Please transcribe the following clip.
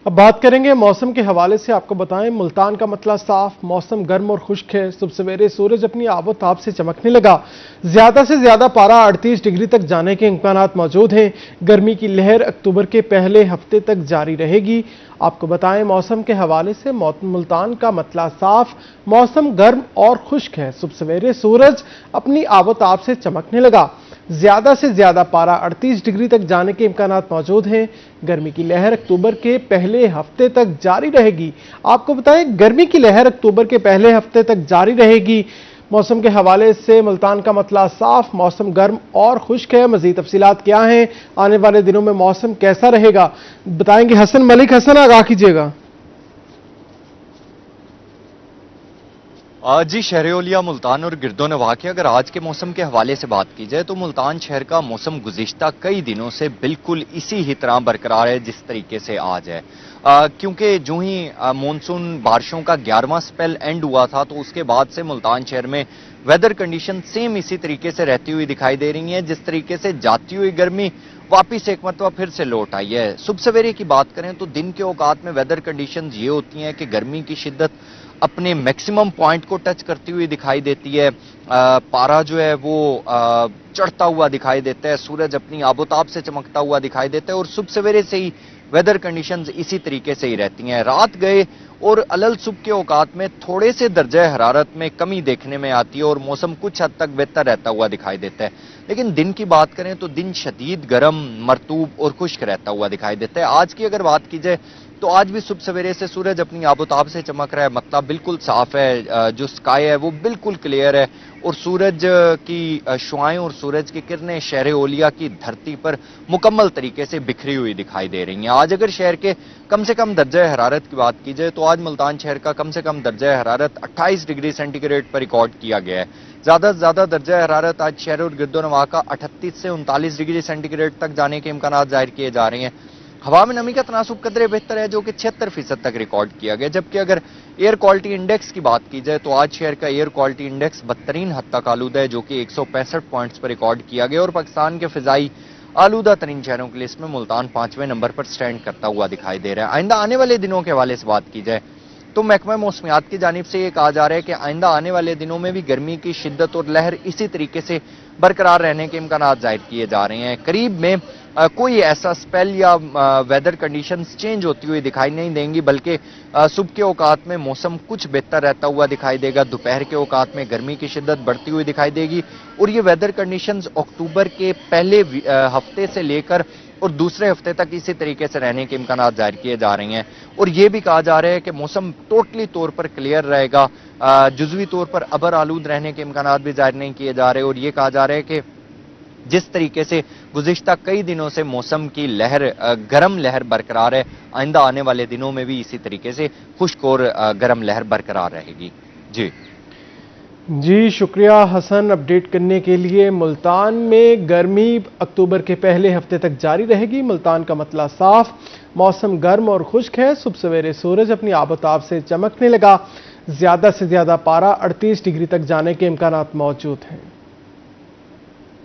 अब बात करेंगे मौसम के हवाले से। आपको बताएं, मुल्तान का मतला साफ, मौसम गर्म और खुश्क है। सुबह सवेरे सूरज अपनी आबोताब से चमकने लगा। ज्यादा से ज्यादा पारा 38 डिग्री तक जाने के इम्कानात मौजूद हैं। गर्मी की लहर अक्टूबर के पहले हफ्ते तक जारी रहेगी। आपको बताएं, मौसम के हवाले से मुल्तान का मतला साफ, मौसम गर्म और खुश्क है। सुबह सवेरे सूरज अपनी आबोताब से चमकने लगा। ज्यादा से ज्यादा पारा 38 डिग्री तक जाने के इम्कानात मौजूद हैं। गर्मी की लहर अक्टूबर के पहले हफ्ते तक जारी रहेगी। आपको बताएं, गर्मी की लहर अक्टूबर के पहले हफ्ते तक जारी रहेगी। मौसम के हवाले से मुल्तान का मतला साफ, मौसम गर्म और खुश्क है। मजीद तफसीलात क्या हैं, आने वाले दिनों में मौसम कैसा रहेगा, बताएंगे हसन मलिक। हसन, आगाह कीजिएगा। जी, शहर-ए-औलिया मुल्तान और गिरदो-नवाह की अगर आज के मौसम के हवाले से बात की जाए तो मुल्तान शहर का मौसम गुज़िश्ता कई दिनों से बिल्कुल इसी ही तरह बरकरार है जिस तरीके से आज है। क्योंकि जो ही मानसून बारिशों का 11वां स्पेल एंड हुआ था तो उसके बाद से मुल्तान शहर में वेदर कंडीशन सेम इसी तरीके से रहती हुई दिखाई दे रही हैं। जिस तरीके से जाती हुई गर्मी वापिस एक मरतबा फिर से लौट आई है। सुबह सवेरे की बात करें तो दिन के औकात में वेदर कंडीशंस ये होती हैं कि गर्मी की शिद्दत अपने मैक्सिमम पॉइंट को टच करती हुई दिखाई देती है। पारा जो है वो चढ़ता हुआ दिखाई देता है, सूरज अपनी आबोताब से चमकता हुआ दिखाई देता है और सुबह सवेरे से ही वेदर कंडीशंस इसी तरीके से ही रहती हैं। रात गए और अलल सुबह के औकात में थोड़े से दर्जे हरारत में कमी देखने में आती है और मौसम कुछ हद तक बेहतर रहता हुआ दिखाई देता है। लेकिन दिन की बात करें तो दिन शदीद गर्म, मरतूब और खुश्क रहता हुआ दिखाई देता है। आज की अगर बात की जाए तो आज भी सुबह सवेरे से सूरज अपनी आबोताब से चमक रहा है, मतलब बिल्कुल साफ है। जो स्काई है वो बिल्कुल क्लियर है और सूरज की शुआएं और सूरज की किरणें शहर-ए-औलिया की धरती पर मुकम्मल तरीके से बिखरी हुई दिखाई दे रही हैं। आज अगर शहर के कम से कम दर्जा हरारत की बात की जाए तो आज मुल्तान शहर का कम से कम दर्जा हरारत 28 डिग्री सेंटीग्रेड पर रिकॉर्ड किया गया है। ज्यादा से ज्यादा दर्जा हरारत आज शहर और गिरदो-नवाह का 38 से 39 डिग्री सेंटीग्रेड तक जाने के इम्कान जाहिर किए जा रहे हैं। हवा में नमी का तनासुब कदरे बेहतर है जो कि 76% तक रिकॉर्ड किया गया। जबकि अगर एयर क्वालिटी इंडेक्स की बात की जाए तो आज शहर का एयर क्वालिटी इंडेक्स बदतरीन हद तक आलूदा है जो कि 165 पॉइंट्स पर रिकॉर्ड किया गया और पाकिस्तान के फिजाई आलूदा तरीन शहरों की लिस्ट में मुल्तान 5वें नंबर पर स्टैंड करता हुआ दिखाई दे रहा है। आइंदा आने वाले दिनों के हवाले से बात की जाए तो महकमा मौसमियात की जानिब से ये कहा जा रहा है कि आइंदा आने वाले दिनों में भी गर्मी की शिद्दत और लहर इसी तरीके से बरकरार रहने के इम्कान जाहिर किए जा रहे हैं। करीब में कोई ऐसा स्पेल या वेदर कंडीशंस चेंज होती हुई दिखाई नहीं देंगी, बल्कि सुबह के औकात में मौसम कुछ बेहतर रहता हुआ दिखाई देगा। दोपहर के औकात में गर्मी की शिद्दत बढ़ती हुई दिखाई देगी और ये वेदर कंडीशंस अक्टूबर के पहले हफ्ते से लेकर और दूसरे हफ्ते तक इसी तरीके से रहने के इम्कान जाहिर किए जा रहे हैं। और ये भी कहा जा रहा है कि मौसम टोटली तौर पर क्लियर रहेगा, जुजवी तौर पर अबर आलूद रहने के इम्कान भी जाहिर नहीं किए जा रहे। और ये कहा जा रहा है कि जिस तरीके से गुज़िश्ता कई दिनों से मौसम की लहर, गर्म लहर बरकरार है, आइंदा आने वाले दिनों में भी इसी तरीके से खुश्क और गर्म लहर बरकरार रहेगी। जी, शुक्रिया हसन अपडेट करने के लिए। मुल्तान में गर्मी अक्टूबर के पहले हफ्ते तक जारी रहेगी। मुल्तान का मतला साफ, मौसम गर्म और खुश्क है। सुबह सवेरे सूरज अपनी आबोताब से चमकने लगा। ज्यादा से ज्यादा पारा 38 डिग्री तक जाने के इम्कानात मौजूद हैं।